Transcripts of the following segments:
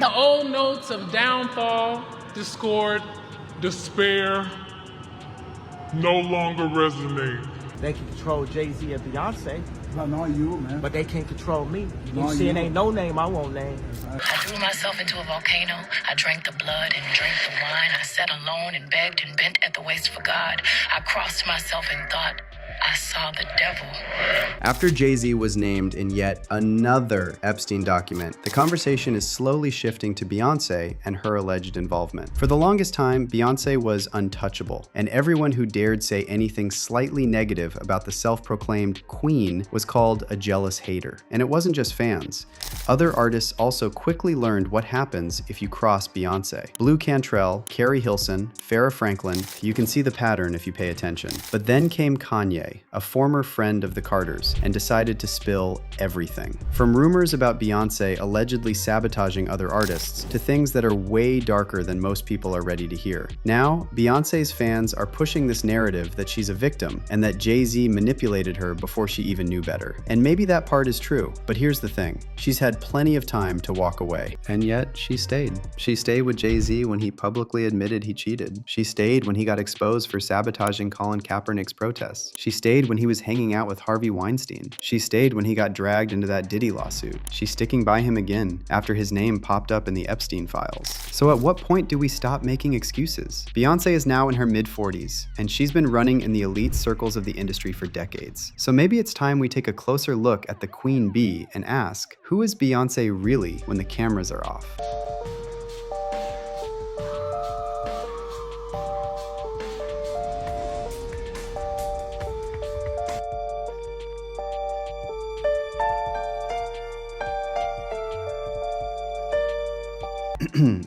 The old notes of downfall, discord, despair no longer resonate. They can control Jay-Z and Beyonce. Not you, man. But they can't control me. You see, it ain't no name I won't name. I threw myself into a volcano. I drank the blood and drank the wine. I sat alone and begged and bent at the waist for God. I crossed myself and thought I saw the devil. After Jay-Z was named in yet another Epstein document, the conversation is slowly shifting to Beyonce and her alleged involvement. For the longest time, Beyonce was untouchable, and everyone who dared say anything slightly negative about the self-proclaimed queen was called a jealous hater. And it wasn't just fans. Other artists also quickly learned what happens if you cross Beyonce. Blu Cantrell, Keri Hilson, Farrah Franklin, you can see the pattern if you pay attention. But then came Kanye, a former friend of the Carters, and decided to spill everything. From rumors about Beyonce allegedly sabotaging other artists to things that are way darker than most people are ready to hear. Now, Beyonce's fans are pushing this narrative that she's a victim and that Jay-Z manipulated her before she even knew better. And maybe that part is true, but here's the thing. She's had plenty of time to walk away. And yet, she stayed. She stayed with Jay-Z when he publicly admitted he cheated. She stayed when he got exposed for sabotaging Colin Kaepernick's protests. She stayed when he was hanging out with Harvey Weinstein. She stayed when he got dragged into that Diddy lawsuit. She's sticking by him again after his name popped up in the Epstein files. So at what point do we stop making excuses? Beyonce is now in her mid-40s, and she's been running in the elite circles of the industry for decades. So maybe it's time we take a closer look at the Queen Bee and ask, who is Beyonce really when the cameras are off?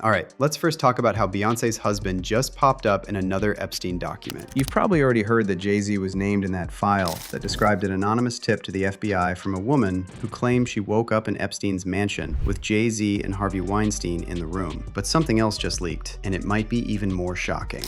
All right, let's first talk about how Beyonce's husband just popped up in another Epstein document. You've probably already heard that Jay-Z was named in that file that described an anonymous tip to the FBI from a woman who claimed she woke up in Epstein's mansion with Jay-Z and Harvey Weinstein in the room. But something else just leaked, and it might be even more shocking.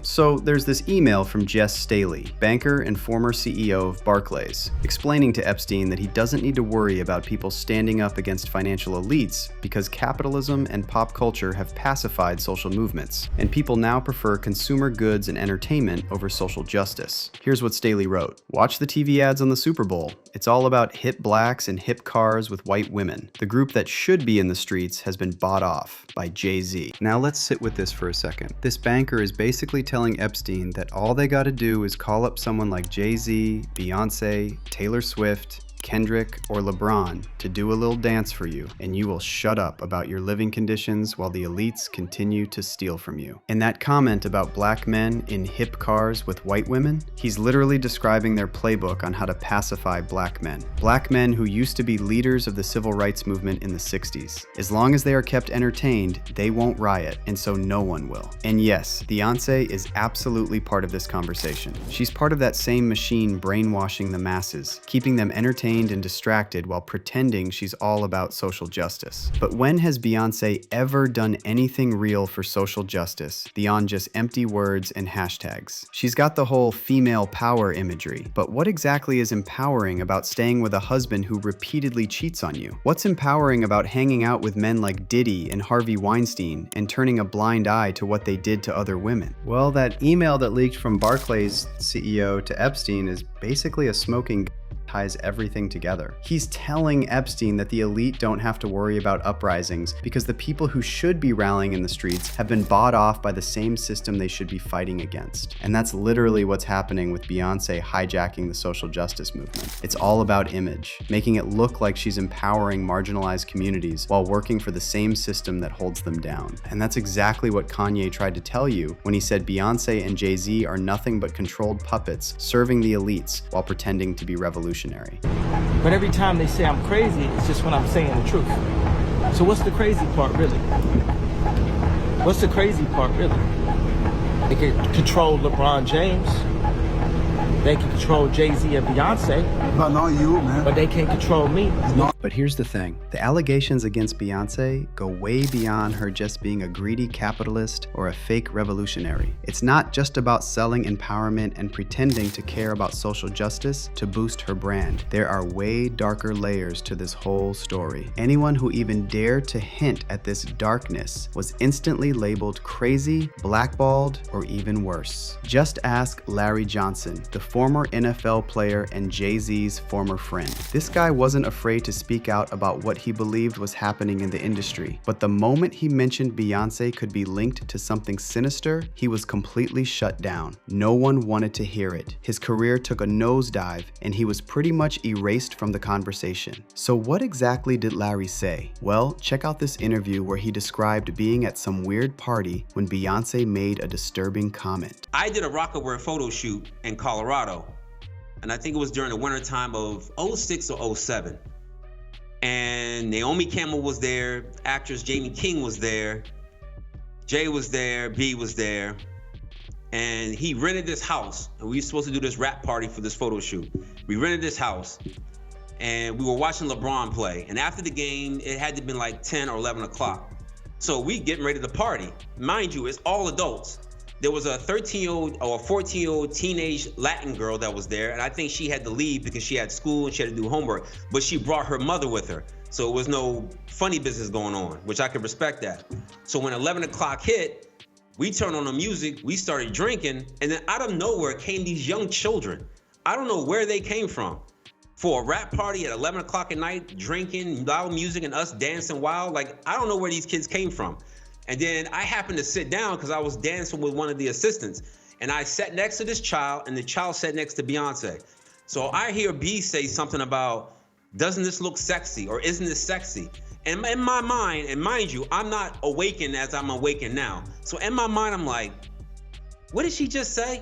So there's this email from Jess Staley, banker and former CEO of Barclays, explaining to Epstein that he doesn't need to worry about people standing up against financial elites because capitalism and pop culture have pacified social movements, and people now prefer consumer goods and entertainment over social justice. Here's what Staley wrote. Watch the TV ads on the Super Bowl. It's all about hip blacks and hip cars with white women. The group that should be in the streets has been bought off by Jay-Z. Now let's sit with this for a second. This banker is basically telling Epstein that all they gotta do is call up someone like Jay-Z, Beyonce, Taylor Swift, Kendrick, or LeBron to do a little dance for you, and you will shut up about your living conditions while the elites continue to steal from you. In that comment about black men in hip cars with white women, he's literally describing their playbook on how to pacify black men. Black men who used to be leaders of the civil rights movement in the 60s. As long as they are kept entertained, they won't riot, and so no one will. And yes, Beyonce is absolutely part of this conversation. She's part of that same machine brainwashing the masses, keeping them entertained and distracted while pretending she's all about social justice. But when has Beyonce ever done anything real for social justice beyond just empty words and hashtags? She's got the whole female power imagery, but what exactly is empowering about staying with a husband who repeatedly cheats on you? What's empowering about hanging out with men like Diddy and Harvey Weinstein and turning a blind eye to what they did to other women? Well, that email that leaked from Barclays CEO to Epstein is basically a smoking ties everything together. He's telling Epstein that the elite don't have to worry about uprisings because the people who should be rallying in the streets have been bought off by the same system they should be fighting against. And that's literally what's happening with Beyonce hijacking the social justice movement. It's all about image, making it look like she's empowering marginalized communities while working for the same system that holds them down. And that's exactly what Kanye tried to tell you when he said Beyonce and Jay-Z are nothing but controlled puppets serving the elites while pretending to be revolutionary. But every time they say I'm crazy, it's just when I'm saying the truth. So what's the crazy part, really? What's the crazy part, really? They can control LeBron James. They can control Jay-Z and Beyonce, But not you, man. but they can't control me. But here's the thing. The allegations against Beyonce go way beyond her just being a greedy capitalist or a fake revolutionary. It's not just about selling empowerment and pretending to care about social justice to boost her brand. There are way darker layers to this whole story. Anyone who even dared to hint at this darkness was instantly labeled crazy, blackballed, or even worse. Just ask Larry Johnson, the former NFL player and Jay-Z's former friend. This guy wasn't afraid to speak out about what he believed was happening in the industry, but the moment he mentioned Beyonce could be linked to something sinister, he was completely shut down. No one wanted to hear it. His career took a nosedive, and he was pretty much erased from the conversation. So what exactly did Larry say? Well, check out this interview where he described being at some weird party when Beyonce made a disturbing comment. I did a Rockaware photo shoot in Colorado, and I think it was during the winter time of 06 or 07. And Naomi Campbell was there, actress Jamie King was there, Jay was there, B was there, and he rented this house, and we were supposed to do this rap party for this photo shoot. We rented this house, and we were watching LeBron play, and after the game, it had to be like 10 or 11 o'clock. So we getting ready to party. Mind you, it's all adults. There was a 13-year-old or a 14-year-old teenage Latin girl that was there, and I think she had to leave because she had school and she had to do homework, but she brought her mother with her. So it was no funny business going on, which I could respect that. So when 11 o'clock hit, we turned on the music, we started drinking, and then out of nowhere came these young children. I don't know where they came from. For a rap party at 11 o'clock at night, drinking, loud music, and us dancing wild, like, I don't know where these kids came from. And then I happened to sit down because I was dancing with one of the assistants. And I sat next to this child, and the child sat next to Beyonce. So I hear B say something about, doesn't this look sexy, or isn't this sexy? And in my mind, and mind you, I'm not awakened as I'm awakened now. So in my mind, I'm like, what did she just say?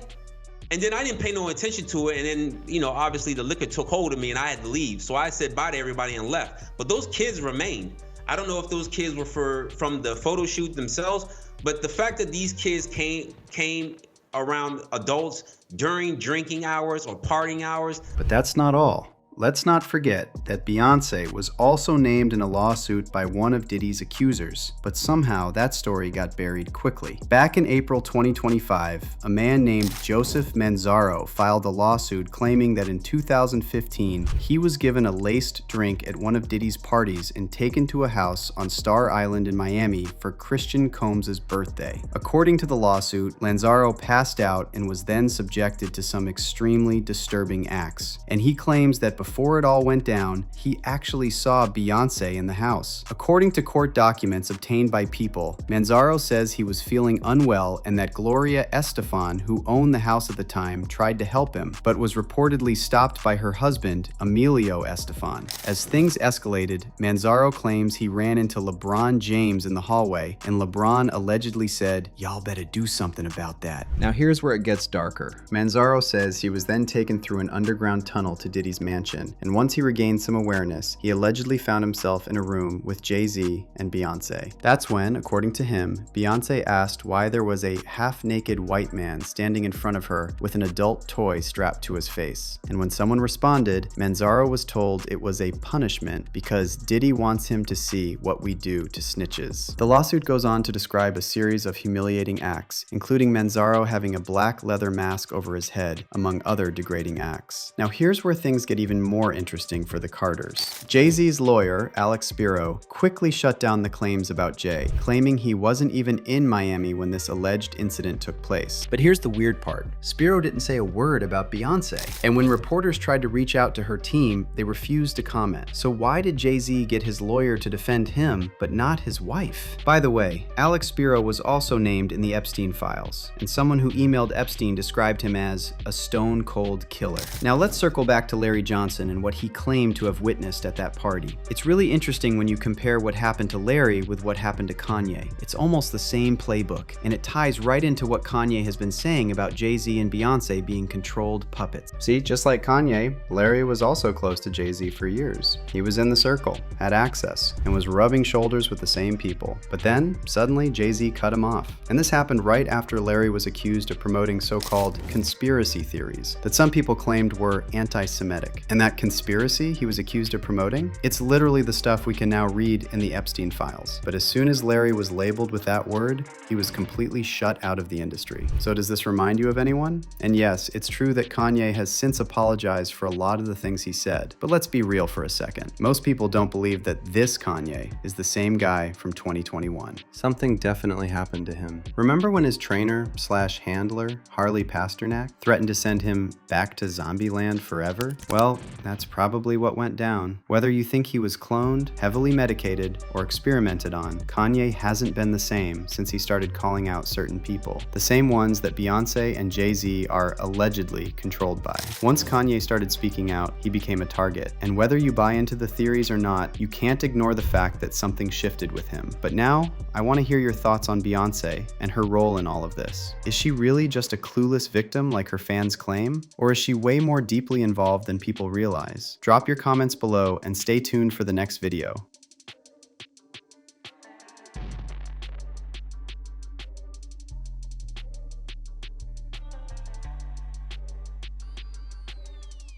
And then I didn't pay no attention to it. And then, you know, obviously the liquor took hold of me and I had to leave. So I said bye to everybody and left. But those kids remained. I don't know if those kids were from the photo shoot themselves, but the fact that these kids came around adults during drinking hours or partying hours. But that's not all. Let's not forget that Beyonce was also named in a lawsuit by one of Diddy's accusers, but somehow that story got buried quickly. Back in April 2025, a man named Joseph Manzaro filed a lawsuit claiming that in 2015, he was given a laced drink at one of Diddy's parties and taken to a house on Star Island in Miami for Christian Combs' birthday. According to the lawsuit, Lanzaro passed out and was then subjected to some extremely disturbing acts, and he claims that before it all went down, he actually saw Beyonce in the house. According to court documents obtained by People, Manzaro says he was feeling unwell and that Gloria Estefan, who owned the house at the time, tried to help him, but was reportedly stopped by her husband, Emilio Estefan. As things escalated, Manzaro claims he ran into LeBron James in the hallway, and LeBron allegedly said, "Y'all better do something about that." Now here's where it gets darker. Manzaro says he was then taken through an underground tunnel to Diddy's mansion, and once he regained some awareness, he allegedly found himself in a room with Jay-Z and Beyonce. That's when, according to him, Beyonce asked why there was a half-naked white man standing in front of her with an adult toy strapped to his face. And when someone responded, Manzaro was told it was a punishment because Diddy wants him to see what we do to snitches. The lawsuit goes on to describe a series of humiliating acts, including Manzaro having a black leather mask over his head, among other degrading acts. Now here's where things get even more interesting for the Carters. Jay-Z's lawyer, Alex Spiro, quickly shut down the claims about Jay, claiming he wasn't even in Miami when this alleged incident took place. But here's the weird part. Spiro didn't say a word about Beyonce, and when reporters tried to reach out to her team, they refused to comment. So why did Jay-Z get his lawyer to defend him, but not his wife? By the way, Alex Spiro was also named in the Epstein files, and someone who emailed Epstein described him as a stone-cold killer. Now let's circle back to Larry Johnson, Johnson and what he claimed to have witnessed at that party. It's really interesting when you compare what happened to Larry with what happened to Kanye. It's almost the same playbook, and it ties right into what Kanye has been saying about Jay-Z and Beyonce being controlled puppets. See, just like Kanye, Larry was also close to Jay-Z for years. He was in the circle, had access, and was rubbing shoulders with the same people. But then, suddenly, Jay-Z cut him off. And this happened right after Larry was accused of promoting so-called conspiracy theories that some people claimed were anti-Semitic. And that conspiracy he was accused of promoting? It's literally the stuff we can now read in the Epstein files. But as soon as Larry was labeled with that word, he was completely shut out of the industry. So does this remind you of anyone? And yes, it's true that Kanye has since apologized for a lot of the things he said. But let's be real for a second. Most people don't believe that this Kanye is the same guy from 2021. Something definitely happened to him. Remember when his trainer/handler, Harley Pasternak, threatened to send him back to Zombieland forever? Well, that's probably what went down. Whether you think he was cloned, heavily medicated, or experimented on, Kanye hasn't been the same since he started calling out certain people. The same ones that Beyonce and Jay-Z are allegedly controlled by. Once Kanye started speaking out, he became a target. And whether you buy into the theories or not, you can't ignore the fact that something shifted with him. But now, I want to hear your thoughts on Beyonce and her role in all of this. Is she really just a clueless victim like her fans claim? Or is she way more deeply involved than people realize? Drop your comments below and stay tuned for the next video.